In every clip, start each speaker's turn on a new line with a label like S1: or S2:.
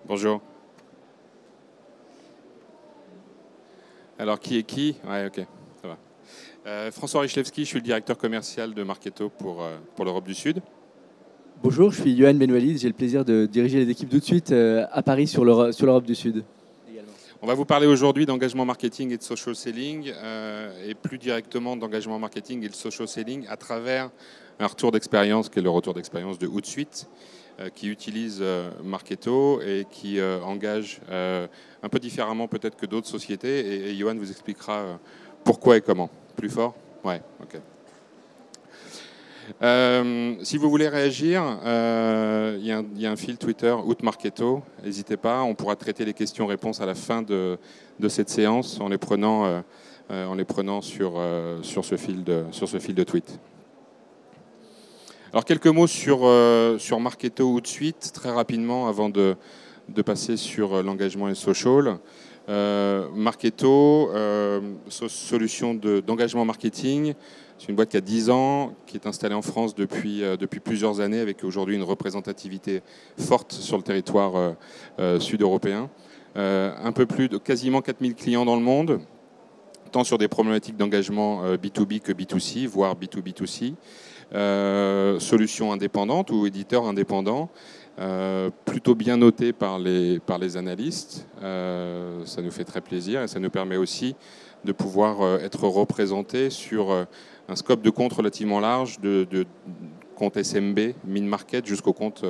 S1: Bonjour. Alors, qui est qui? Ouais, ok, ça va. François Richlewski, je suis le directeur commercial de Marketo pour l'Europe du Sud.
S2: Bonjour, je suis Yohan Benwalid, j'ai le plaisir de diriger les équipes tout de suite à Paris sur l'Europe du Sud.
S1: On va vous parler aujourd'hui d'engagement marketing et de social selling, et plus directement d'engagement marketing et de social selling à travers un retour d'expérience qui est le retour d'expérience de Hootsuite, qui utilise Marketo et qui engage un peu différemment peut-être que d'autres sociétés. Et Yohan vous expliquera pourquoi et comment. Plus fort? Ouais, ok. Si vous voulez réagir, il y a un fil Twitter, Marketo. N'hésitez pas, on pourra traiter les questions-réponses à la fin de cette séance en les prenant sur ce fil de tweet. Alors quelques mots sur Marketo ou de suite, très rapidement, avant de passer sur l'engagement et social. Marketo, solution d'engagement marketing, c'est une boîte qui a 10 ans, qui est installée en France depuis plusieurs années, avec aujourd'hui une représentativité forte sur le territoire sud-européen. Un peu plus de quasiment 4000 clients dans le monde, tant sur des problématiques d'engagement B2B que B2C, voire B2B2C. Solution indépendante ou éditeur indépendant, plutôt bien noté par les analystes. Ça nous fait très plaisir et ça nous permet aussi de pouvoir être représenté sur un scope de compte relativement large, de compte SMB, mid-market, jusqu'au compte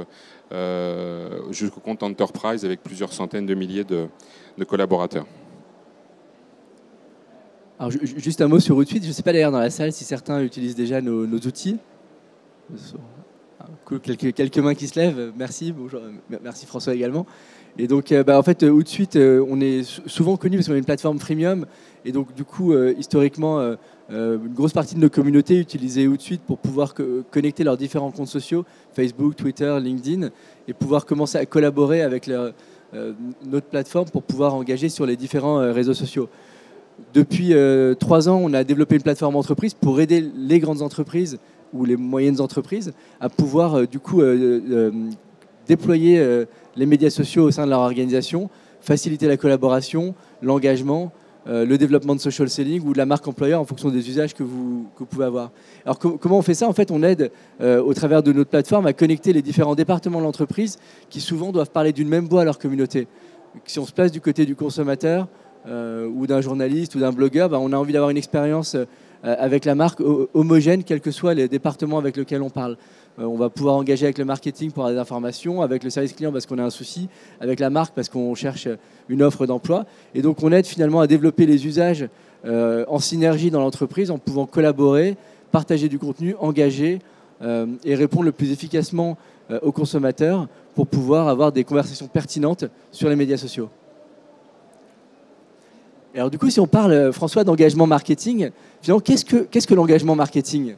S1: enterprise avec plusieurs centaines de milliers de collaborateurs.
S2: Alors, juste un mot sur Hootsuite. Je ne sais pas d'ailleurs dans la salle si certains utilisent déjà nos outils. Cool, quelques mains qui se lèvent. Merci, bonjour. Merci François également. Et donc, en fait, Hootsuite, on est souvent connu parce qu'on est une plateforme freemium. Et donc, du coup, historiquement, une grosse partie de nos communautés utilisaient Hootsuite pour pouvoir connecter leurs différents comptes sociaux, Facebook, Twitter, LinkedIn, et pouvoir commencer à collaborer avec notre plateforme pour pouvoir engager sur les différents réseaux sociaux. Depuis 3 ans, on a développé une plateforme entreprise pour aider les grandes entreprises ou les moyennes entreprises à pouvoir déployer les médias sociaux au sein de leur organisation, faciliter la collaboration, l'engagement, le développement de social selling ou de la marque employeur en fonction des usages que vous pouvez avoir. Alors comment on fait ça? En fait, on aide au travers de notre plateforme à connecter les différents départements de l'entreprise qui souvent doivent parler d'une même voix à leur communauté. Si on se place du côté du consommateur ou d'un journaliste ou d'un blogueur, on a envie d'avoir une expérience avec la marque homogène, quels que soient les départements avec lesquels on parle. On va pouvoir engager avec le marketing pour avoir des informations, avec le service client parce qu'on a un souci, avec la marque parce qu'on cherche une offre d'emploi. Et donc on aide finalement à développer les usages en synergie dans l'entreprise en pouvant collaborer, partager du contenu, engager et répondre le plus efficacement aux consommateurs pour pouvoir avoir des conversations pertinentes sur les médias sociaux. Alors du coup, si on parle, François, d'engagement marketing, finalement, qu'est-ce que l'engagement marketing?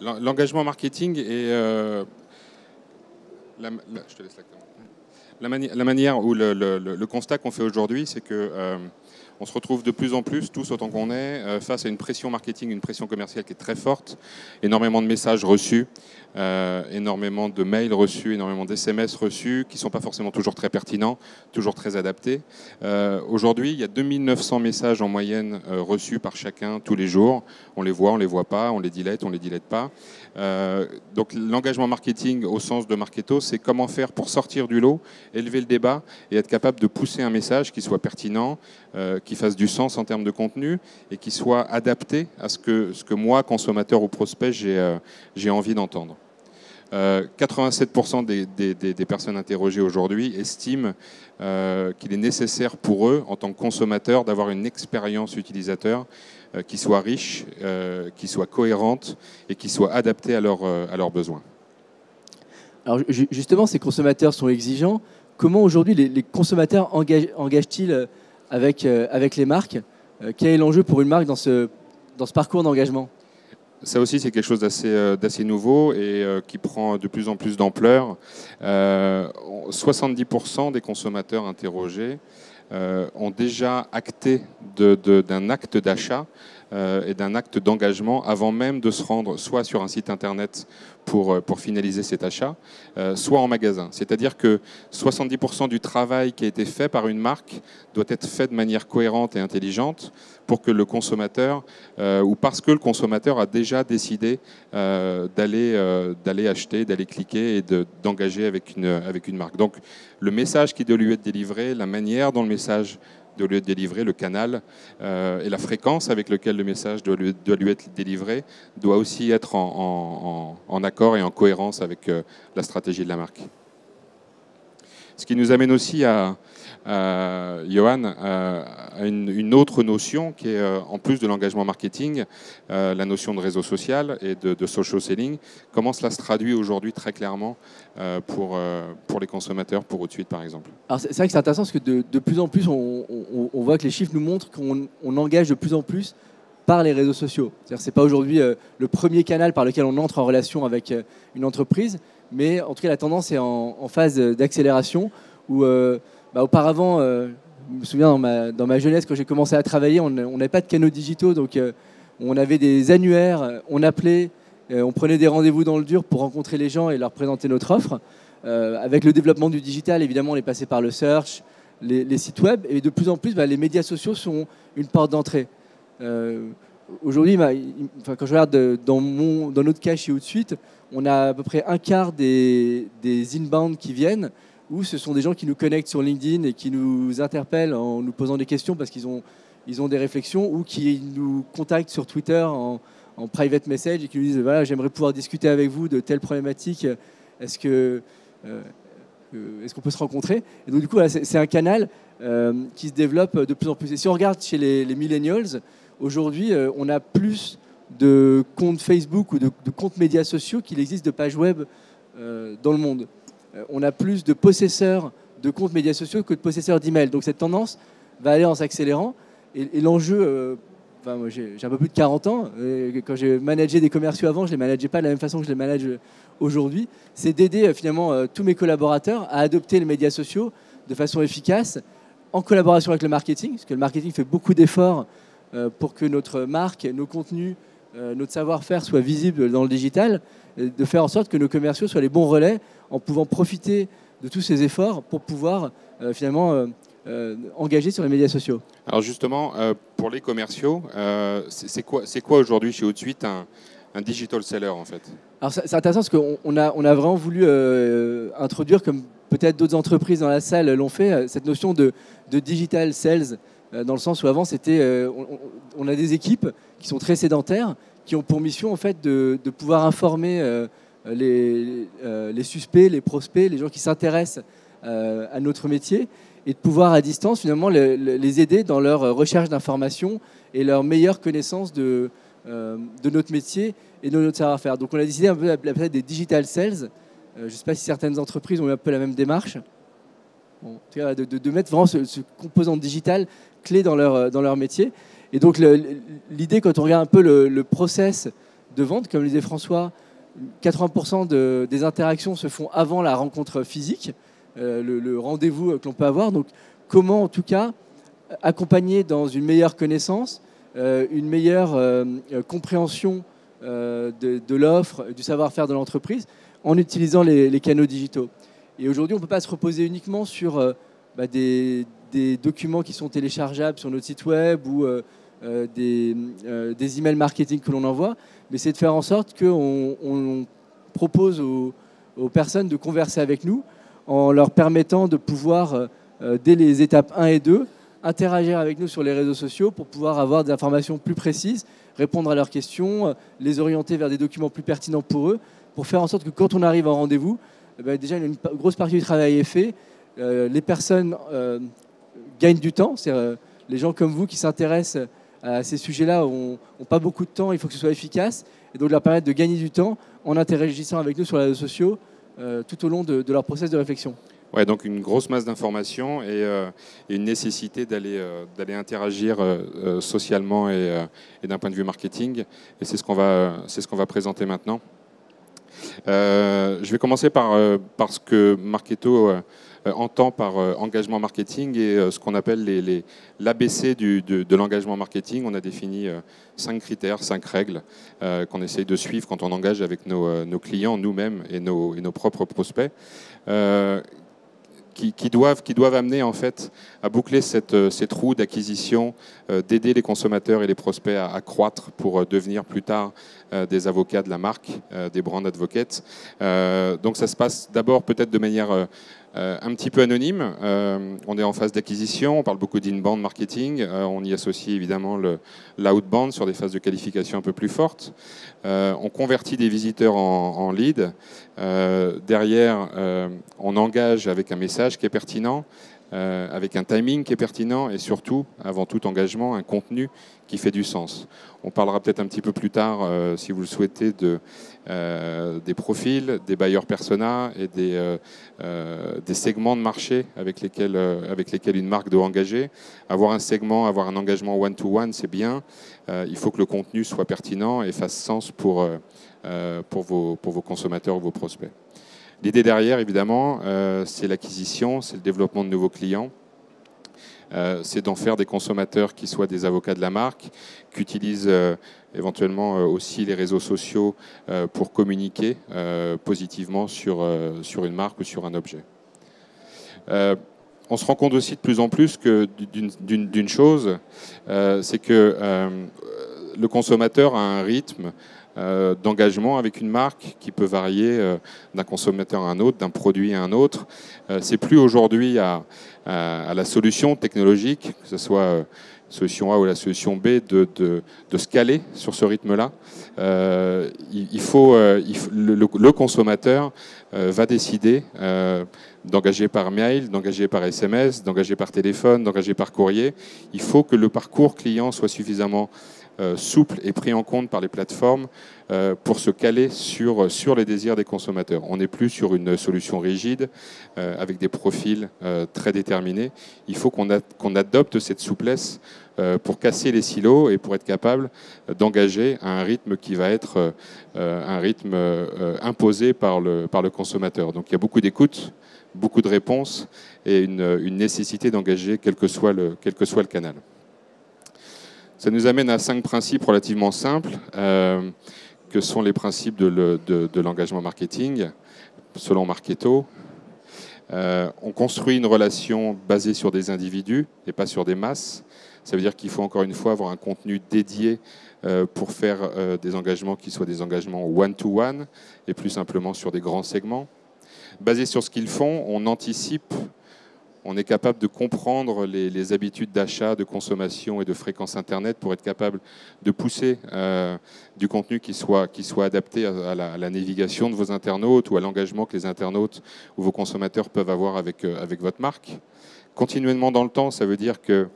S1: L'engagement marketing est je te laisse la manière où le constat qu'on fait aujourd'hui, c'est que on se retrouve de plus en plus, tous autant qu'on est, face à une pression marketing, une pression commerciale qui est très forte, énormément de messages reçus, énormément de mails reçus, énormément d'SMS reçus, qui ne sont pas forcément toujours très pertinents, toujours très adaptés. Aujourd'hui, il y a 2900 messages en moyenne reçus par chacun tous les jours. On les voit pas, on les delete pas. Donc l'engagement marketing au sens de Marketo, c'est comment faire pour sortir du lot, élever le débat et être capable de pousser un message qui soit pertinent, qui fasse du sens en termes de contenu et qui soit adapté à ce que moi, consommateur ou prospect, j'ai envie d'entendre. 87% des personnes interrogées aujourd'hui estiment qu'il est nécessaire pour eux, en tant que consommateurs, d'avoir une expérience utilisateur qui soit riche, qui soit cohérente et qui soit adaptée à leurs besoins.
S2: Alors justement, ces consommateurs sont exigeants. Comment aujourd'hui les consommateurs engagent-ils avec les marques? Quel est l'enjeu pour une marque dans ce parcours d'engagement?
S1: Ça aussi, c'est quelque chose d'assez nouveau et qui prend de plus en plus d'ampleur. 70% des consommateurs interrogés ont déjà acté d'un acte d'achat et d'un acte d'engagement avant même de se rendre soit sur un site internet pour finaliser cet achat, soit en magasin. C'est-à-dire que 70% du travail qui a été fait par une marque doit être fait de manière cohérente et intelligente pour que le consommateur, ou parce que le consommateur a déjà décidé d'aller acheter, d'aller cliquer et d'engager avec une marque. Donc le message qui doit lui être délivré, la manière dont le message doit lui être délivré, le canal et la fréquence avec laquelle le message doit lui être délivré doit aussi être en accord et en cohérence avec la stratégie de la marque. Ce qui nous amène aussi Johan, à une autre notion qui est, en plus de l'engagement marketing, la notion de réseau social et de social selling. Comment cela se traduit aujourd'hui très clairement pour les consommateurs, pour Outsuite par exemple?
S2: Alors c'est vrai que c'est intéressant parce que de plus en plus, on voit que les chiffres nous montrent qu'on engage de plus en plus par les réseaux sociaux. C'est-à-dire que ce n'est pas aujourd'hui le premier canal par lequel on entre en relation avec une entreprise, mais en tout cas la tendance est en phase d'accélération où auparavant, je me souviens dans ma jeunesse quand j'ai commencé à travailler, on n'avait pas de canaux digitaux, donc on avait des annuaires, on appelait, on prenait des rendez-vous dans le dur pour rencontrer les gens et leur présenter notre offre. Avec le développement du digital, évidemment, on est passé par le search, les sites web, et de plus en plus, les médias sociaux sont une porte d'entrée. Aujourd'hui, quand je regarde dans notre cas chez Outsuite, on a à peu près un quart des inbound qui viennent, où ce sont des gens qui nous connectent sur LinkedIn et qui nous interpellent en nous posant des questions parce qu'ils ont des réflexions, ou qui nous contactent sur Twitter en private message et qui nous disent voilà, j'aimerais pouvoir discuter avec vous de telle problématique, est-ce qu'on peut se rencontrer? Et donc du coup, c'est un canal qui se développe de plus en plus. Et si on regarde chez les millennials, aujourd'hui, on a plus de comptes Facebook ou de comptes médias sociaux qu'il existe de pages web dans le monde. On a plus de possesseurs de comptes médias sociaux que de possesseurs d'emails. Donc cette tendance va aller en s'accélérant. Et l'enjeu, moi j'ai un peu plus de 40 ans, et quand j'ai managé des commerciaux avant, je ne les manageais pas de la même façon que je les manage aujourd'hui. C'est d'aider finalement tous mes collaborateurs à adopter les médias sociaux de façon efficace, en collaboration avec le marketing, parce que le marketing fait beaucoup d'efforts pour que notre marque, nos contenus, notre savoir-faire soient visibles dans le digital, de faire en sorte que nos commerciaux soient les bons relais en pouvant profiter de tous ces efforts pour pouvoir finalement engager sur les médias sociaux.
S1: Alors justement, pour les commerciaux, c'est quoi aujourd'hui chez Outsuite un digital seller en fait?
S2: Alors c'est intéressant parce qu'on a vraiment voulu introduire, comme peut-être d'autres entreprises dans la salle l'ont fait, cette notion de digital sales, dans le sens où avant c'était, on a des équipes qui sont très sédentaires, qui ont pour mission en fait de pouvoir informer les suspects, les prospects, les gens qui s'intéressent à notre métier, et de pouvoir à distance finalement les aider dans leur recherche d'informations et leur meilleure connaissance de notre métier et de notre savoir-faire. Donc on a décidé un peu d'appeler des digital sales. Je ne sais pas si certaines entreprises ont eu un peu la même démarche. Bon, en tout cas, de mettre vraiment ce composant digital clé dans leur métier. Et donc l'idée, quand on regarde un peu le process de vente, comme le disait François, 80% des interactions se font avant la rencontre physique, le rendez-vous que l'on peut avoir. Donc comment en tout cas accompagner dans une meilleure connaissance, une meilleure compréhension de l'offre, du savoir-faire de l'entreprise en utilisant les canaux digitaux. Et aujourd'hui, on ne peut pas se reposer uniquement sur des documents qui sont téléchargeables sur notre site web ou des emails marketing que l'on envoie, mais c'est de faire en sorte qu'on propose aux personnes de converser avec nous en leur permettant de pouvoir, dès les étapes 1 et 2, interagir avec nous sur les réseaux sociaux pour pouvoir avoir des informations plus précises, répondre à leurs questions, les orienter vers des documents plus pertinents pour eux, pour faire en sorte que quand on arrive en rendez-vous, déjà une grosse partie du travail est fait, les personnes gagnent du temps, c'est les gens comme vous qui s'intéressent à ces sujets-là n'ont pas beaucoup de temps, il faut que ce soit efficace, et donc leur permettre de gagner du temps en interagissant avec nous sur les réseaux sociaux tout au long de leur process de réflexion.
S1: Ouais, donc une grosse masse d'informations et une nécessité d'aller interagir socialement et d'un point de vue marketing. Et c'est ce qu'on va présenter maintenant. Je vais commencer par ce que Marketo entend par engagement marketing et ce qu'on appelle l'ABC de l'engagement marketing. On a défini 5 critères, 5 règles qu'on essaye de suivre quand on engage avec nos clients, nous-mêmes et nos propres prospects. Qui doivent amener en fait à boucler cette roue d'acquisition, d'aider les consommateurs et les prospects à croître pour devenir plus tard des avocats de la marque, des brand advocates. Donc ça se passe d'abord peut-être de manière un petit peu anonyme. On est en phase d'acquisition, on parle beaucoup d'inbound marketing, on y associe évidemment l'outbound sur des phases de qualification un peu plus fortes. On convertit des visiteurs en leads. Derrière, on engage avec un message qui est pertinent, avec un timing qui est pertinent et surtout, avant tout engagement, un contenu qui fait du sens. On parlera peut-être un petit peu plus tard, si vous le souhaitez, des profils, des buyers persona et des segments de marché avec lesquels une marque doit engager. Avoir un segment, avoir un engagement one-to-one, c'est bien. Il faut que le contenu soit pertinent et fasse sens pour vos consommateurs ou vos prospects. L'idée derrière, évidemment, c'est l'acquisition, c'est le développement de nouveaux clients. C'est d'en faire des consommateurs qui soient des avocats de la marque, qui utilisent éventuellement aussi les réseaux sociaux pour communiquer positivement sur une marque ou sur un objet. On se rend compte aussi de plus en plus d'une chose, c'est que le consommateur a un rythme d'engagement avec une marque qui peut varier d'un consommateur à un autre, d'un produit à un autre. C'est plus aujourd'hui à la solution technologique, que ce soit solution A ou la solution B, de se caler sur ce rythme-là. Le consommateur va décider d'engager par mail, d'engager par SMS, d'engager par téléphone, d'engager par courrier. Il faut que le parcours client soit suffisamment souple et pris en compte par les plateformes pour se caler sur les désirs des consommateurs. On n'est plus sur une solution rigide avec des profils très déterminés. Il faut qu'on adopte cette souplesse pour casser les silos et pour être capable d'engager à un rythme qui va être un rythme imposé par le consommateur. Donc il y a beaucoup d'écoute, beaucoup de réponses et une nécessité d'engager quel que soit le canal. Ça nous amène à 5 principes relativement simples, que sont les principes de l'engagement marketing, selon Marketo. On construit une relation basée sur des individus et pas sur des masses. Ça veut dire qu'il faut encore une fois avoir un contenu dédié pour faire des engagements qui soient des engagements one-to-one et plus simplement sur des grands segments. Basé sur ce qu'ils font, on anticipe. On est capable de comprendre les habitudes d'achat, de consommation et de fréquence Internet pour être capable de pousser du contenu qui soit adapté à la navigation de vos internautes ou à l'engagement que les internautes ou vos consommateurs peuvent avoir avec votre marque. Continuellement dans le temps, ça veut dire que,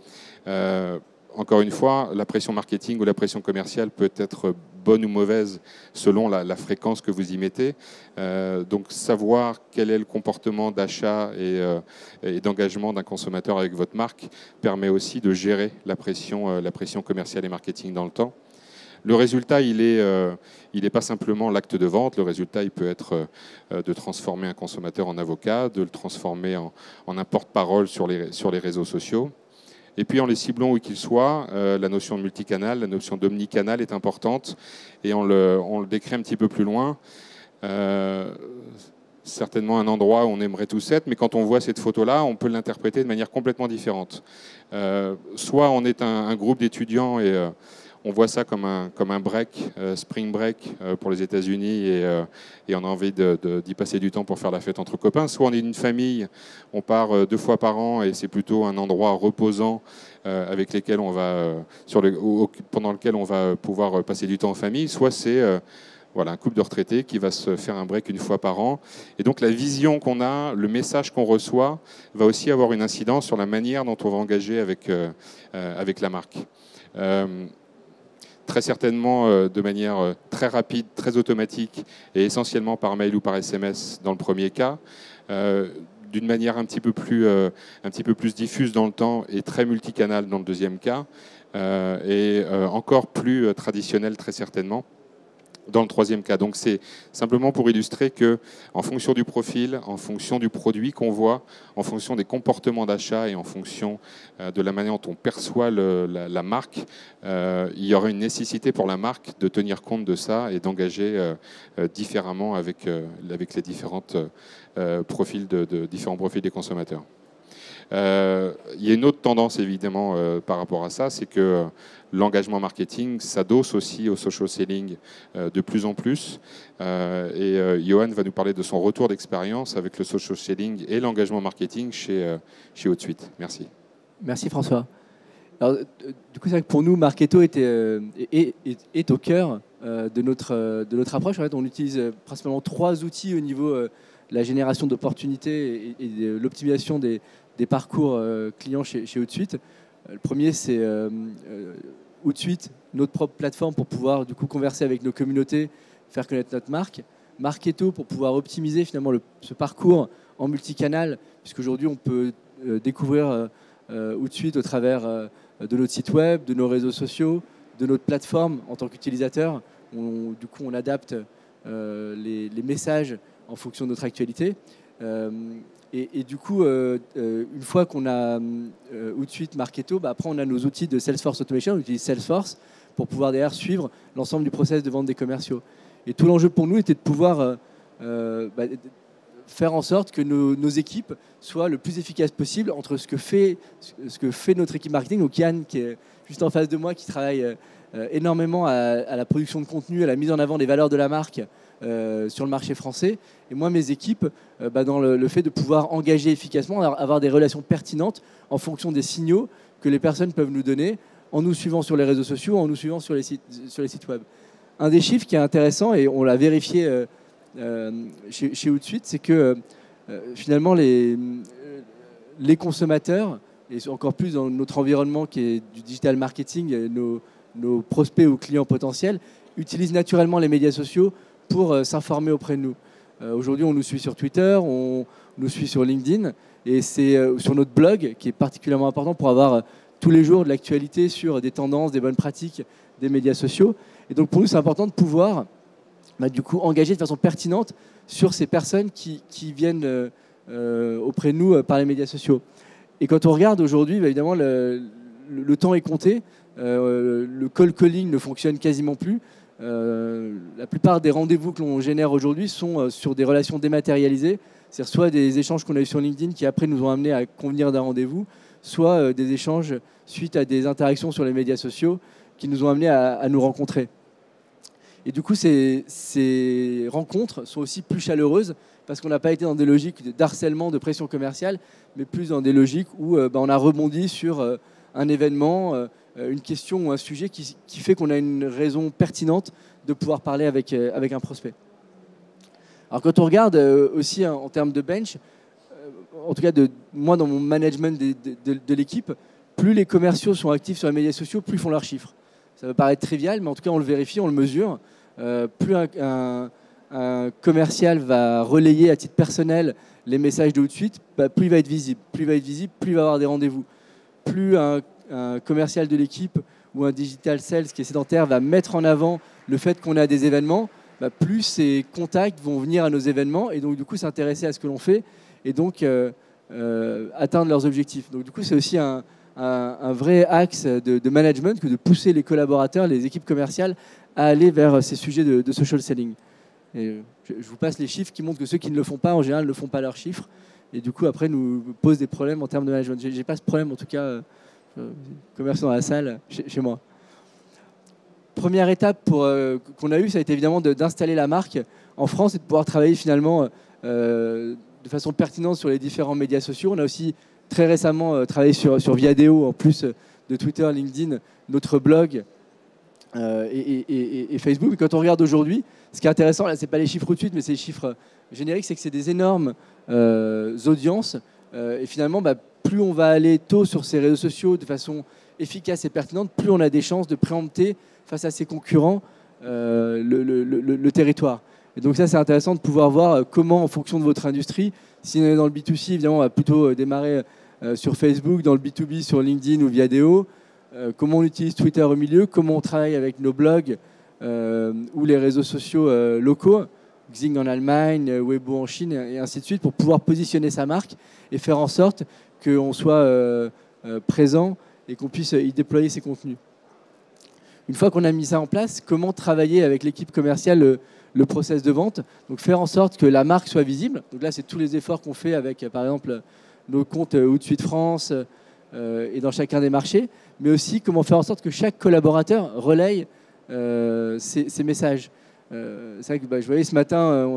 S1: encore une fois, la pression marketing ou la pression commerciale peut être bonne ou mauvaise selon la fréquence que vous y mettez. Donc savoir quel est le comportement d'achat et d'engagement d'un consommateur avec votre marque permet aussi de gérer la pression commerciale et marketing dans le temps. Le résultat, il est pas simplement l'acte de vente. Le résultat, il peut être de transformer un consommateur en avocat, de le transformer en un porte-parole sur les réseaux sociaux. Et puis en les ciblant où qu'ils soient, la notion de multicanal, la notion d'omnicanal est importante et on le décrit un petit peu plus loin. Certainement un endroit où on aimerait tous être, mais quand on voit cette photo-là, on peut l'interpréter de manière complètement différente. Soit on est un groupe d'étudiants et on voit ça comme un break, spring break pour les États-Unis et on a envie d'y passer du temps pour faire la fête entre copains. Soit on est une famille, on part 2 fois par an et c'est plutôt un endroit reposant avec lesquels on va, pendant lequel on va pouvoir passer du temps en famille. Soit c'est un couple de retraités qui va se faire un break 1 fois par an. Et donc la vision qu'on a, le message qu'on reçoit va aussi avoir une incidence sur la manière dont on va engager avec la marque. Très certainement de manière très rapide, très automatique et essentiellement par mail ou par SMS dans le premier cas, d'une manière un petit peu plus diffuse dans le temps et très multicanal dans le deuxième cas, et encore plus traditionnelle très certainement dans le troisième cas. Donc c'est simplement pour illustrer que, en fonction du profil, en fonction du produit qu'on voit, en fonction des comportements d'achat et en fonction de la manière dont on perçoit la marque, il y aura une nécessité pour la marque de tenir compte de ça et d'engager différemment avec les différents profils différents profils des consommateurs. Il y a une autre tendance évidemment par rapport à ça, c'est que l'engagement marketing s'adosse aussi au social selling de plus en plus. Johan va nous parler de son retour d'expérience avec le social selling et l'engagement marketing chez Hootsuite. Merci.
S2: Merci François. Alors, du coup, c'est vrai que pour nous, Marketo est au cœur de notre approche. En fait, on utilise principalement 3 outils au niveau de la génération d'opportunités et de l'optimisation des parcours clients chez Hootsuite. Le premier, c'est Hootsuite, notre propre plateforme pour pouvoir du coup converser avec nos communautés, faire connaître notre marque. Marketo pour pouvoir optimiser finalement ce parcours en multicanal, puisqu'aujourd'hui on peut découvrir Hootsuite au travers de notre site web, de nos réseaux sociaux, de notre plateforme en tant qu'utilisateur. Du coup, on adapte les messages en fonction de notre actualité. Et du coup, une fois qu'on a Hootsuite, Marketo, après on a nos outils de Salesforce Automation. On utilise Salesforce pour pouvoir derrière suivre l'ensemble du process de vente des commerciaux. Et tout l'enjeu pour nous était de pouvoir faire en sorte que nos équipes soient le plus efficaces possible entre ce que fait notre équipe marketing, donc Yann qui est juste en face de moi, qui travaille énormément à la production de contenu, à la mise en avant des valeurs de la marque sur le marché français, et moi mes équipes dans le fait de pouvoir engager efficacement, avoir des relations pertinentes en fonction des signaux que les personnes peuvent nous donner en nous suivant sur les réseaux sociaux, en nous suivant sur les sites web. Un des chiffres qui est intéressant, et on l'a vérifié chez Hootsuite, c'est que finalement les consommateurs, et encore plus dans notre environnement qui est du digital marketing, nos prospects ou clients potentiels utilisent naturellement les médias sociaux pour s'informer auprès de nous. Aujourd'hui, on nous suit sur Twitter, on nous suit sur LinkedIn, et c'est sur notre blog qui est particulièrement important pour avoir tous les jours de l'actualité sur des tendances, des bonnes pratiques des médias sociaux. Et donc pour nous, c'est important de pouvoir du coup engager de façon pertinente sur ces personnes qui viennent auprès de nous par les médias sociaux. Et quand on regarde aujourd'hui, évidemment, le temps est compté. Le call calling ne fonctionne quasiment plus. La plupart des rendez-vous que l'on génère aujourd'hui sont sur des relations dématérialisées. C'est soit des échanges qu'on a eu sur LinkedIn qui après nous ont amenés à convenir d'un rendez-vous, soit des échanges suite à des interactions sur les médias sociaux qui nous ont amenés à nous rencontrer. Et du coup, ces rencontres sont aussi plus chaleureuses parce qu'on n'a pas été dans des logiques d'harcèlement, de pression commerciale, mais plus dans des logiques où on a rebondi sur un événement, une question ou un sujet qui fait qu'on a une raison pertinente de pouvoir parler avec un prospect. Alors quand on regarde aussi en termes de bench, en tout cas moi dans mon management de l'équipe, plus les commerciaux sont actifs sur les médias sociaux, plus ils font leurs chiffres. Ça peut paraître trivial, mais en tout cas on le vérifie, on le mesure. Plus un commercial va relayer à titre personnel les messages de Hootsuite, plus il va être visible. Plus il va être visible, plus il va avoir des rendez-vous. Plus un commercial de l'équipe ou un digital sales qui est sédentaire va mettre en avant le fait qu'on a des événements, plus ces contacts vont venir à nos événements et donc du coup s'intéresser à ce que l'on fait et donc atteindre leurs objectifs. Donc du coup c'est aussi un vrai axe de management que de pousser les collaborateurs, les équipes commerciales à aller vers ces sujets de social selling. Et je vous passe les chiffres qui montrent que ceux qui ne le font pas, en général, ne font pas leurs chiffres. Et du coup, après, nous posent des problèmes en termes de management. Je n'ai pas ce problème, en tout cas, commerçant dans la salle, chez moi. Première étape qu'on a eue, ça a été évidemment d'installer la marque en France et de pouvoir travailler finalement de façon pertinente sur les différents médias sociaux. On a aussi très récemment travaillé sur Viadeo, en plus de Twitter, LinkedIn, notre blog et Facebook. Et quand on regarde aujourd'hui, ce qui est intéressant, là, ce n'est pas les chiffres tout de suite, mais c'est les chiffres génériques, c'est que c'est des énormes audiences. Et finalement, plus on va aller tôt sur ces réseaux sociaux de façon efficace et pertinente, plus on a des chances de préempter face à ses concurrents le territoire. Et donc ça, c'est intéressant de pouvoir voir comment, en fonction de votre industrie, si on est dans le B2C, évidemment, on va plutôt démarrer sur Facebook, dans le B2B, sur LinkedIn ou Viadeo, comment on utilise Twitter au milieu, comment on travaille avec nos blogs ou les réseaux sociaux locaux, Xing en Allemagne, Weibo en Chine, et ainsi de suite, pour pouvoir positionner sa marque et faire en sorte qu'on soit présent et qu'on puisse y déployer ses contenus. Une fois qu'on a mis ça en place, comment travailler avec l'équipe commerciale le process de vente? Donc faire en sorte que la marque soit visible. Donc là, c'est tous les efforts qu'on fait avec, par exemple, nos comptes Outsuite France et dans chacun des marchés, mais aussi comment faire en sorte que chaque collaborateur relaye ces messages. C'est vrai que je voyais ce matin,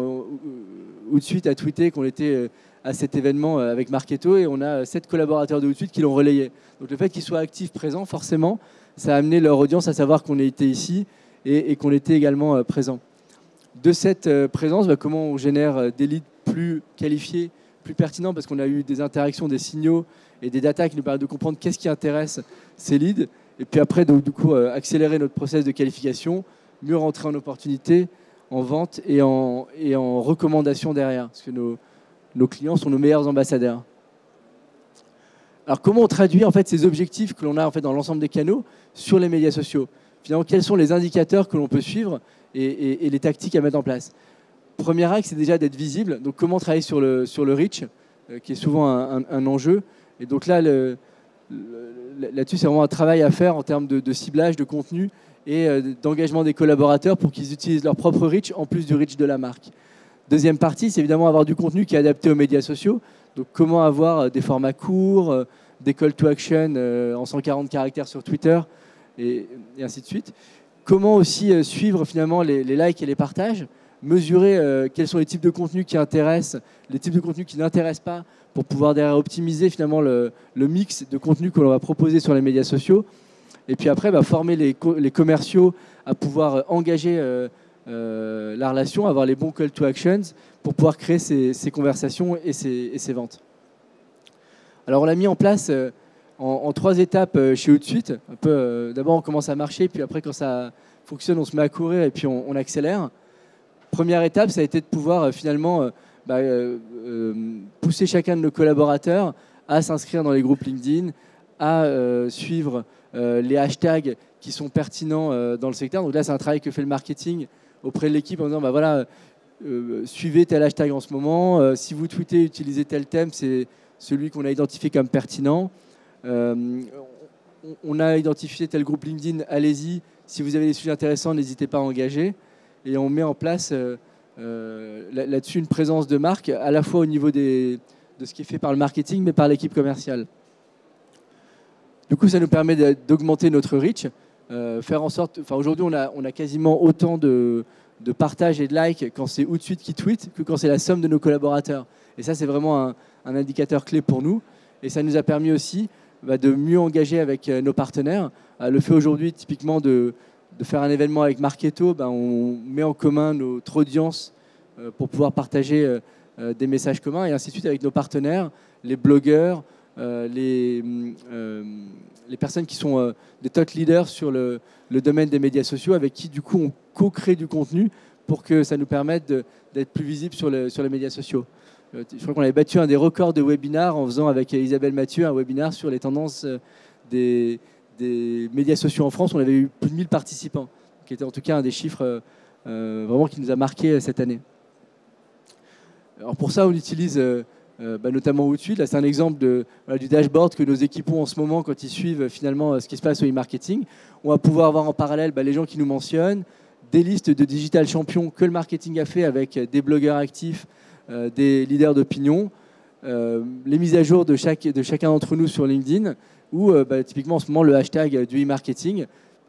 S2: Outsuite a tweeté qu'on était à cet événement avec Marketo et on a 7 collaborateurs de Outsuite qui l'ont relayé. Donc le fait qu'ils soient actifs, présents, forcément, ça a amené leur audience à savoir qu'on était ici et qu'on était également présents. De cette présence, comment on génère des leads plus qualifiés, plus pertinents, parce qu'on a eu des interactions, des signaux et des datas qui nous permettent de comprendre qu'est-ce qui intéresse ces leads. Et puis après, donc, du coup, accélérer notre process de qualification, mieux rentrer en opportunité, en vente et en recommandation derrière. Parce que nos clients sont nos meilleurs ambassadeurs. Alors comment on traduit en fait, ces objectifs que l'on a en fait, dans l'ensemble des canaux sur les médias sociaux? Finalement, quels sont les indicateurs que l'on peut suivre et les tactiques à mettre en place? Premier axe, c'est déjà d'être visible. Donc comment travailler sur le reach, qui est souvent un enjeu. Et donc là, là-dessus, c'est vraiment un travail à faire en termes de ciblage, de contenu et d'engagement des collaborateurs pour qu'ils utilisent leur propre reach en plus du reach de la marque. Deuxième partie, c'est évidemment avoir du contenu qui est adapté aux médias sociaux. Donc comment avoir des formats courts, des call to action en 140 caractères sur Twitter et ainsi de suite. Comment aussi suivre finalement les likes et les partages, mesurer quels sont les types de contenus qui intéressent, les types de contenus qui n'intéressent pas, pour pouvoir derrière optimiser finalement le mix de contenus que l'on va proposer sur les médias sociaux. Et puis après, former les commerciaux à pouvoir engager la relation, avoir les bons call to actions pour pouvoir créer ces conversations et ces ventes. Alors on l'a mis en place en 3 étapes chez Outsuite. D'abord on commence à marcher, puis après quand ça fonctionne, on se met à courir et puis on accélère. Première étape, ça a été de pouvoir finalement pousser chacun de nos collaborateurs à s'inscrire dans les groupes LinkedIn, à suivre les hashtags qui sont pertinents dans le secteur. Donc là, c'est un travail que fait le marketing auprès de l'équipe en disant voilà, suivez tel hashtag en ce moment, si vous tweetez, utilisez tel thème, c'est celui qu'on a identifié comme pertinent. On a identifié tel groupe LinkedIn, allez-y, si vous avez des sujets intéressants, n'hésitez pas à engager. Et on met en place là-dessus une présence de marque, à la fois au niveau de ce qui est fait par le marketing, mais par l'équipe commerciale. Du coup, ça nous permet d'augmenter notre reach, faire en sorte... Aujourd'hui, on a quasiment autant de partages et de likes quand c'est Outsuite qui tweet que quand c'est la somme de nos collaborateurs. Et ça, c'est vraiment un indicateur clé pour nous. Et ça nous a permis aussi de mieux engager avec nos partenaires. Le fait aujourd'hui, typiquement, de faire un événement avec Marketo, on met en commun notre audience pour pouvoir partager des messages communs et ainsi de suite avec nos partenaires, les blogueurs, les personnes qui sont des thought leaders sur le domaine des médias sociaux avec qui du coup on co-crée du contenu pour que ça nous permette d'être plus visible sur les médias sociaux. Je crois qu'on avait battu un des records de webinars en faisant avec Isabelle Mathieu un webinar sur les tendances des médias sociaux en France. On avait eu plus de 1000 participants, qui était en tout cas un des chiffres vraiment qui nous a marqué cette année. Alors pour ça, on utilise notamment Outsuite. Là, c'est un exemple du dashboard que nos équipes ont en ce moment quand ils suivent finalement ce qui se passe au e-marketing. On va pouvoir voir en parallèle les gens qui nous mentionnent, des listes de digital champions que le marketing a fait avec des blogueurs actifs, des leaders d'opinion, les mises à jour de chacun d'entre nous sur LinkedIn, ou typiquement en ce moment le hashtag du e-marketing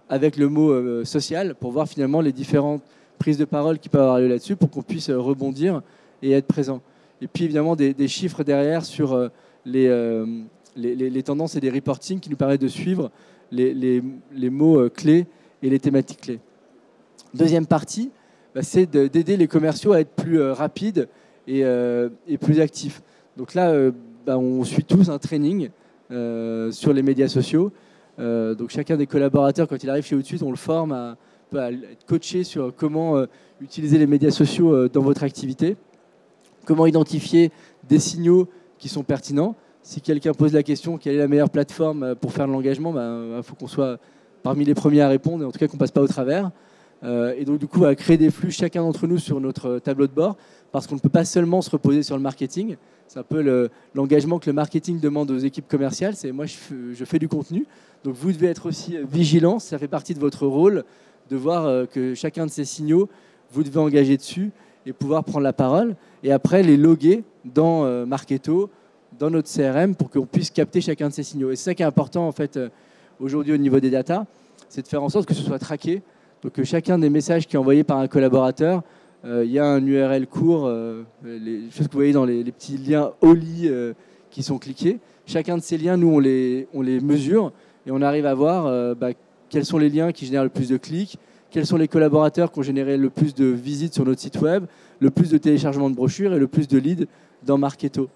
S2: avec le mot social pour voir finalement les différentes prises de parole qui peuvent avoir lieu là-dessus pour qu'on puisse rebondir et être présent. Et puis évidemment des chiffres derrière sur les tendances et des reportings qui nous permettent de suivre les mots clés et les thématiques clés. Deuxième partie, c'est d'aider les commerciaux à être plus rapides et plus actifs. Donc là, on suit tous un training sur les médias sociaux. Donc chacun des collaborateurs, quand il arrive chez Outsuite, on le forme à être coaché sur comment utiliser les médias sociaux dans votre activité, comment identifier des signaux qui sont pertinents. Si quelqu'un pose la question, quelle est la meilleure plateforme pour faire de l'engagement, faut qu'on soit parmi les premiers à répondre, et en tout cas qu'on ne passe pas au travers. Et donc du coup, à créer des flux chacun d'entre nous sur notre tableau de bord, parce qu'on ne peut pas seulement se reposer sur le marketing. C'est un peu l'engagement que le marketing demande aux équipes commerciales. C'est moi, je fais du contenu. Donc vous devez être aussi vigilant. Ça fait partie de votre rôle de voir que chacun de ces signaux, vous devez engager dessus et pouvoir prendre la parole. Et après, les loguer dans Marketo, dans notre CRM, pour qu'on puisse capter chacun de ces signaux. Et c'est ça qui est important en fait aujourd'hui au niveau des datas, c'est de faire en sorte que ce soit traqué. Donc que chacun des messages qui est envoyé par un collaborateur, il y a un URL court, les choses que vous voyez dans les petits liens OLI qui sont cliqués. Chacun de ces liens, nous, on les mesure et on arrive à voir quels sont les liens qui génèrent le plus de clics, quels sont les collaborateurs qui ont généré le plus de visites sur notre site web, le plus de téléchargements de brochures et le plus de leads dans Marketo.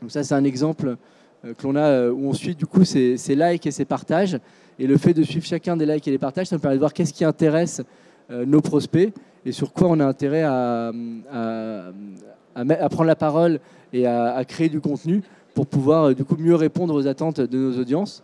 S2: Donc ça, c'est un exemple que l'on a où on suit du coup ces likes et ces partages. Et le fait de suivre chacun des likes et des partages, ça nous permet de voir qu'est-ce qui intéresse nos prospects et sur quoi on a intérêt à prendre la parole et à créer du contenu pour pouvoir du coup mieux répondre aux attentes de nos audiences.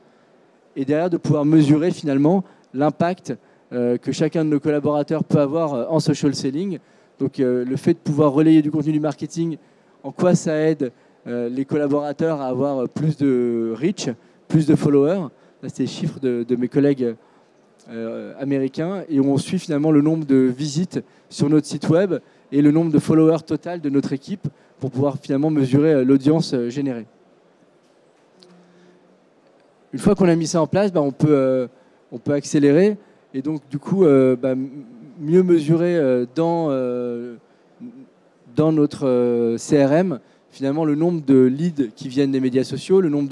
S2: Et derrière, de pouvoir mesurer finalement l'impact que chacun de nos collaborateurs peut avoir en social selling. Donc le fait de pouvoir relayer du contenu du marketing, en quoi ça aide les collaborateurs à avoir plus de reach, plus de followers. Là, c'est les chiffres de mes collègues américains. Et on suit finalement le nombre de visites sur notre site web et le nombre de followers total de notre équipe pour pouvoir finalement mesurer l'audience générée. Une fois qu'on a mis ça en place, on peut accélérer et donc du coup mieux mesurer dans notre CRM finalement le nombre de leads qui viennent des médias sociaux, le nombre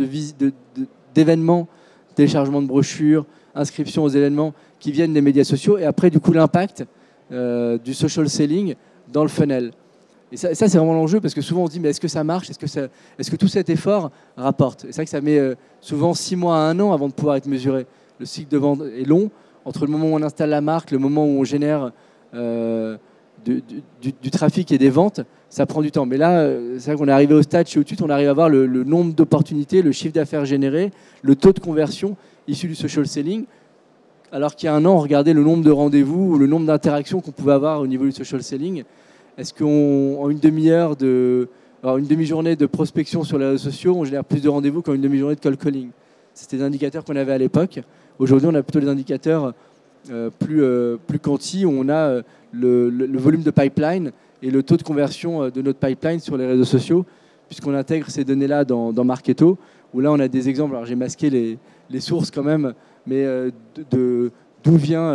S2: d'événements, téléchargements de brochures, inscriptions aux événements qui viennent des médias sociaux et après du coup l'impact du social selling dans le funnel. Et ça c'est vraiment l'enjeu parce que souvent on se dit mais est-ce que ça marche, est-ce que tout cet effort rapporte? Et c'est vrai que ça met souvent 6 mois à 1 an avant de pouvoir être mesuré. Le cycle de vente est long, entre le moment où on installe la marque, le moment où on génère du trafic et des ventes, ça prend du temps. Mais là, c'est vrai qu'on est arrivé au stade chez Outut, on arrive à voir le nombre d'opportunités, le chiffre d'affaires généré, le taux de conversion issu du social selling. Alors qu'il y a 1 an, on regardait le nombre de rendez-vous ou le nombre d'interactions qu'on pouvait avoir au niveau du social selling. Est-ce qu'en une demi-heure une demi-journée de prospection sur les réseaux sociaux, on génère plus de rendez-vous qu'en une demi-journée de cold calling? C'était des indicateurs qu'on avait à l'époque. Aujourd'hui, on a plutôt des indicateurs plus quanti, où on a le volume de pipeline et le taux de conversion de notre pipeline sur les réseaux sociaux, puisqu'on intègre ces données-là dans Marketo, où là, on a des exemples. Alors, j'ai masqué les sources quand même, mais d'où vient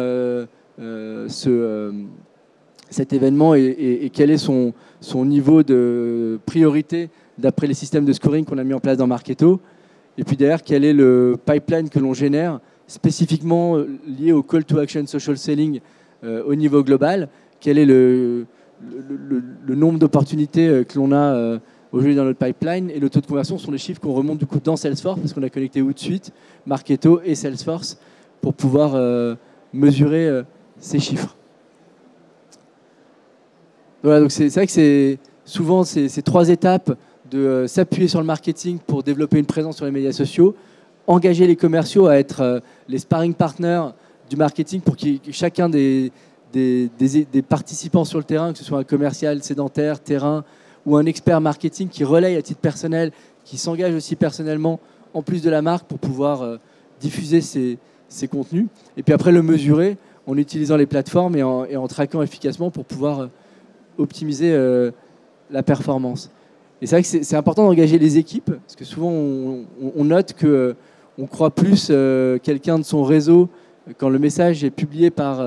S2: cet événement et quel est son niveau de priorité d'après les systèmes de scoring qu'on a mis en place dans Marketo. Et puis derrière, quel est le pipeline que l'on génère spécifiquement lié au call to action social selling au niveau global. Quel est le nombre d'opportunités que l'on a aujourd'hui dans notre pipeline. Et le taux de conversion sont les chiffres qu'on remonte du coup dans Salesforce, parce qu'on a connecté Outsuite, Marketo et Salesforce pour pouvoir mesurer ces chiffres. Voilà, donc c'est vrai que c'est souvent ces 3 étapes de s'appuyer sur le marketing pour développer une présence sur les médias sociaux, engager les commerciaux à être les sparring partners du marketing pour que chacun des participants sur le terrain, que ce soit un commercial, sédentaire, terrain ou un expert marketing qui relaye à titre personnel, qui s'engage aussi personnellement en plus de la marque pour pouvoir diffuser ces contenus. Et puis après le mesurer en utilisant les plateformes et en traquant efficacement pour pouvoir optimiser la performance. Et c'est vrai que c'est important d'engager les équipes, parce que souvent on note qu'on croit plus quelqu'un de son réseau quand le message est publié par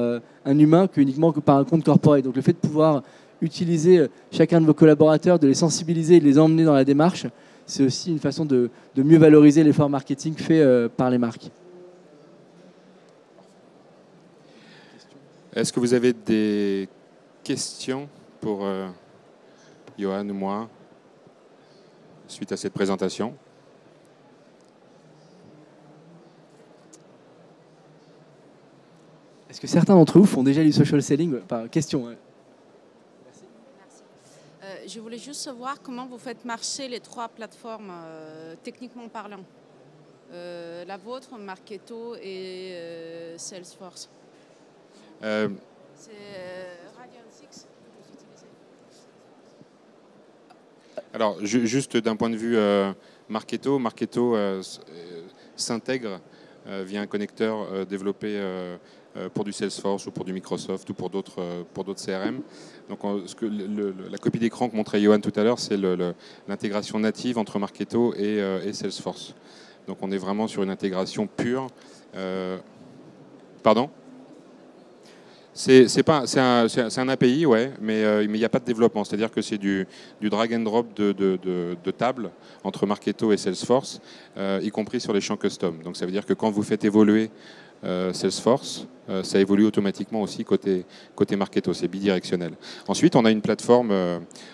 S2: un humain qu'uniquement par un compte corporate. Donc le fait de pouvoir utiliser chacun de vos collaborateurs, de les sensibiliser et de les emmener dans la démarche, c'est aussi une façon de mieux valoriser l'effort marketing fait par les marques.
S1: Est-ce que vous avez des questions pour Johan ou moi suite à cette présentation?
S2: Est-ce que certains d'entre vous font déjà du social selling? Question.
S3: Merci. Je voulais juste savoir comment vous faites marcher les 3 plateformes techniquement parlant. La vôtre, Marketo et Salesforce.
S1: Euh,
S3: C'est Radian 6 que vous utilisez.
S1: alors, juste d'un point de vue Marketo, s'intègre via un connecteur développé pour du Salesforce ou pour du Microsoft ou pour d'autres CRM. Donc, la copie d'écran que montrait Johan tout à l'heure, c'est l'intégration native entre Marketo et Salesforce. Donc, on est vraiment sur une intégration pure. Pardon ? C'est un API, ouais, mais il n'y a pas de développement. C'est-à-dire que c'est du drag and drop de table entre Marketo et Salesforce, y compris sur les champs custom. Donc ça veut dire que quand vous faites évoluer Salesforce, ça évolue automatiquement aussi côté Marketo, c'est bidirectionnel. Ensuite, on a une plateforme,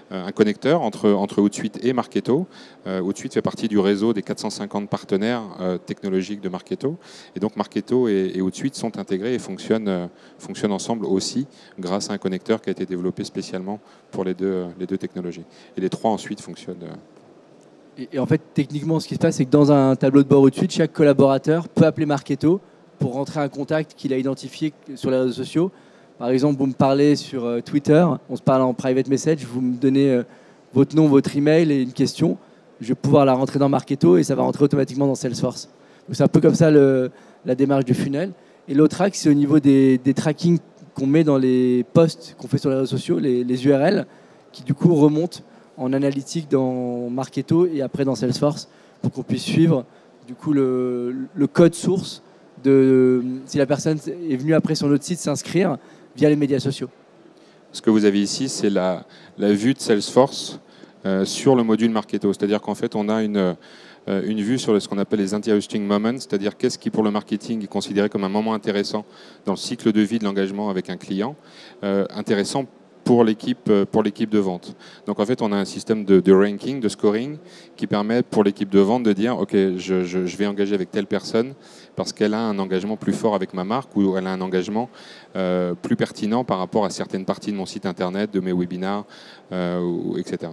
S1: un connecteur entre Hootsuite et Marketo. Hootsuite fait partie du réseau des 450 partenaires technologiques de Marketo. Et donc Marketo et Hootsuite sont intégrés et fonctionnent ensemble aussi grâce à un connecteur qui a été développé spécialement pour les deux technologies. Et les trois ensuite fonctionnent.
S2: Et en fait, techniquement, ce qui se passe, c'est que dans un tableau de bord Hootsuite, chaque collaborateur peut appeler Marketo pour rentrer un contact qu'il a identifié sur les réseaux sociaux. Par exemple, vous me parlez sur Twitter, on se parle en private message, vous me donnez votre nom, votre email et une question. Je vais pouvoir la rentrer dans Marketo et ça va rentrer automatiquement dans Salesforce. Donc c'est un peu comme ça la démarche du funnel. Et l'autre axe, c'est au niveau des trackings qu'on met dans les posts qu'on fait sur les réseaux sociaux, les URL, qui du coup remontent en analytique dans Marketo et après dans Salesforce pour qu'on puisse suivre du coup le code source de si la personne est venue après sur notre site s'inscrire via les médias sociaux.
S1: Ce que vous avez ici, c'est la vue de Salesforce sur le module Marketo. C'est-à-dire qu'en fait, on a une vue sur ce qu'on appelle les interesting moments, c'est-à-dire qu'est-ce qui, pour le marketing, est considéré comme un moment intéressant dans le cycle de vie de l'engagement avec un client, intéressant pour l'équipe de vente. Donc en fait, on a un système de ranking, de scoring, qui permet pour l'équipe de vente de dire, OK, je vais engager avec telle personne parce qu'elle a un engagement plus fort avec ma marque ou elle a un engagement plus pertinent par rapport à certaines parties de mon site internet, de mes webinars, etc.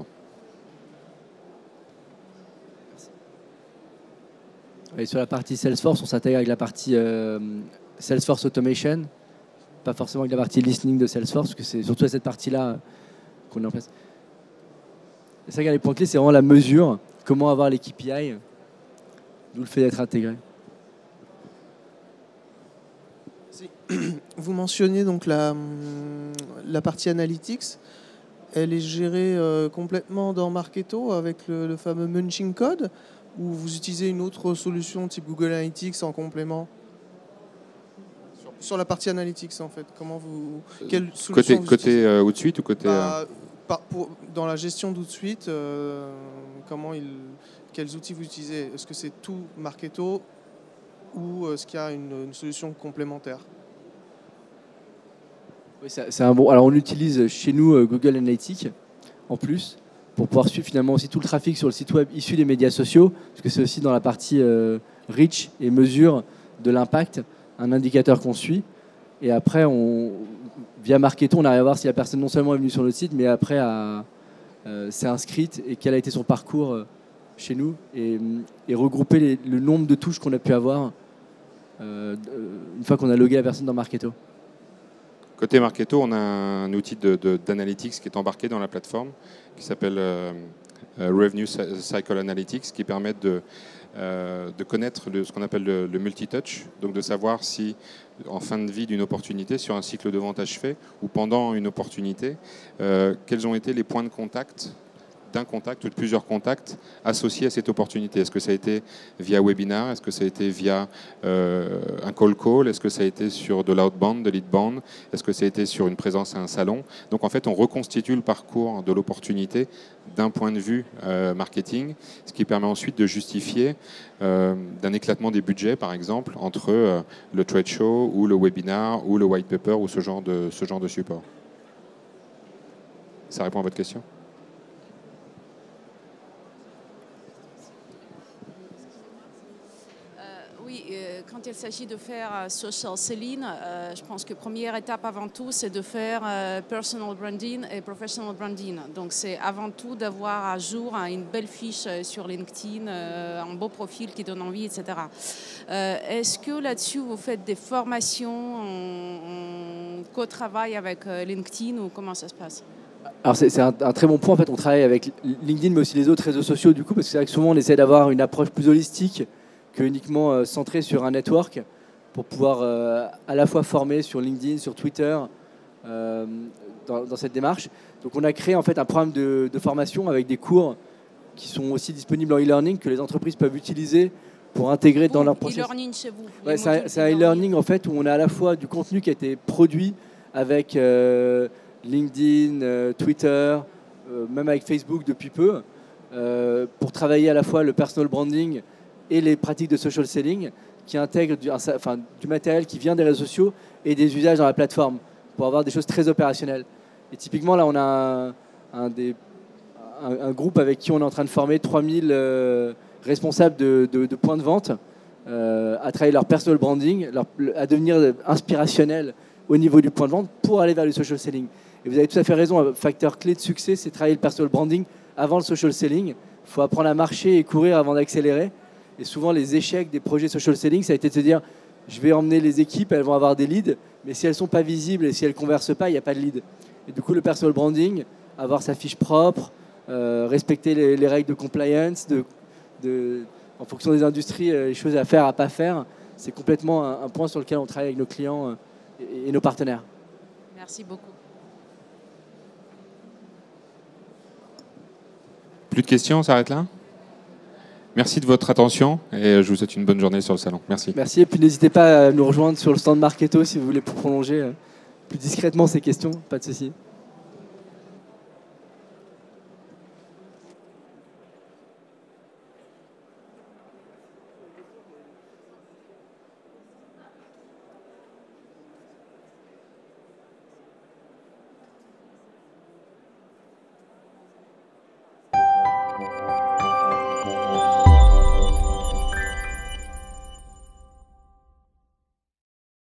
S2: Et sur la partie Salesforce, on s'intègre avec la partie Salesforce Automation, pas forcément avec la partie listening de Salesforce, parce que c'est surtout à cette partie-là qu'on est en place. Et ça, les points clés, c'est vraiment la mesure, comment avoir les KPI, d'où le fait d'être intégré.
S4: Vous mentionniez donc la partie analytics. Elle est gérée complètement dans Marketo avec le fameux Munching Code, ou vous utilisez une autre solution type Google Analytics en complément? Sur la partie analytics, en fait, comment quelle solution
S1: côté Hootsuite ou côté
S4: dans la gestion d'Hootsuite, quels outils vous utilisez? Est-ce que c'est tout Marketo ou est-ce qu'il y a une solution complémentaire?
S2: Oui, c'est un bon. Alors on utilise chez nous Google Analytics en plus pour pouvoir suivre finalement aussi tout le trafic sur le site web issu des médias sociaux, parce que c'est aussi dans la partie reach et mesure de l'impact, un indicateur qu'on suit. Et après, via Marketo, on arrive à voir si la personne non seulement est venue sur notre site, mais après s'est inscrite et quel a été son parcours chez nous, et regrouper le nombre de touches qu'on a pu avoir une fois qu'on a logué la personne dans Marketo.
S1: Côté Marketo, on a un outil d'analytics qui est embarqué dans la plateforme qui s'appelle Revenue Cycle Analytics, qui permet de connaître ce qu'on appelle le multi-touch, donc de savoir si en fin de vie d'une opportunité, sur un cycle de vente achevé ou pendant une opportunité, quels ont été les points de contact d'un contact ou de plusieurs contacts associés à cette opportunité. Est-ce que ça a été via webinar? Est-ce que ça a été via un call? Est-ce que ça a été sur de l'outbound, de l'inbound? Est-ce que ça a été sur une présence à un salon? Donc en fait, on reconstitue le parcours de l'opportunité d'un point de vue marketing, ce qui permet ensuite de justifier d'un éclatement des budgets, par exemple, entre le trade show ou le webinar ou le white paper ou ce genre de support. Ça répond à votre question?
S3: quand il s'agit de faire social selling, je pense que première étape avant tout, c'est de faire personal branding et professional branding. Donc c'est avant tout d'avoir à jour une belle fiche sur LinkedIn, un beau profil qui donne envie, etc. Est-ce que là-dessus, vous faites des formations en co-travail avec LinkedIn ou comment ça se passe?
S2: Alors c'est un très bon point. En fait, on travaille avec LinkedIn, mais aussi les autres réseaux sociaux, du coup, parce que c'est vrai que souvent, on essaie d'avoir une approche plus holistique que uniquement centrée sur un network pour pouvoir à la fois former sur LinkedIn, sur Twitter, dans cette démarche. Donc, on a créé en fait un programme de formation avec des cours qui sont aussi disponibles en e-learning que les entreprises peuvent utiliser pour intégrer dans leur processus.
S3: E-learning chez vous.
S2: Ouais, c'est un e-learning en fait où on a à la fois du contenu qui a été produit avec LinkedIn, Twitter, même avec Facebook depuis peu, pour travailler à la fois le personal branding et les pratiques de social selling qui intègrent du matériel qui vient des réseaux sociaux et des usages dans la plateforme pour avoir des choses très opérationnelles. Et typiquement, là, on a un groupe avec qui on est en train de former 3000 responsables de points de vente à travailler leur personal branding, à devenir inspirationnels au niveau du point de vente pour aller vers le social selling. Et vous avez tout à fait raison, un facteur clé de succès, c'est travailler le personal branding avant le social selling. Il faut apprendre à marcher et courir avant d'accélérer. Et souvent, les échecs des projets social selling, ça a été de se dire, je vais emmener les équipes, elles vont avoir des leads, mais si elles ne sont pas visibles et si elles ne conversent pas, il n'y a pas de lead. Et du coup, le personal branding, avoir sa fiche propre, respecter les règles de compliance, en fonction des industries, les choses à faire, à ne pas faire, c'est complètement un point sur lequel on travaille avec nos clients et nos partenaires.
S3: Merci beaucoup.
S1: Plus de questions, on s'arrête là? Merci de votre attention et je vous souhaite une bonne journée sur le salon. Merci.
S2: Merci et puis n'hésitez pas à nous rejoindre sur le stand Marketo si vous voulez prolonger plus discrètement ces questions, pas de souci.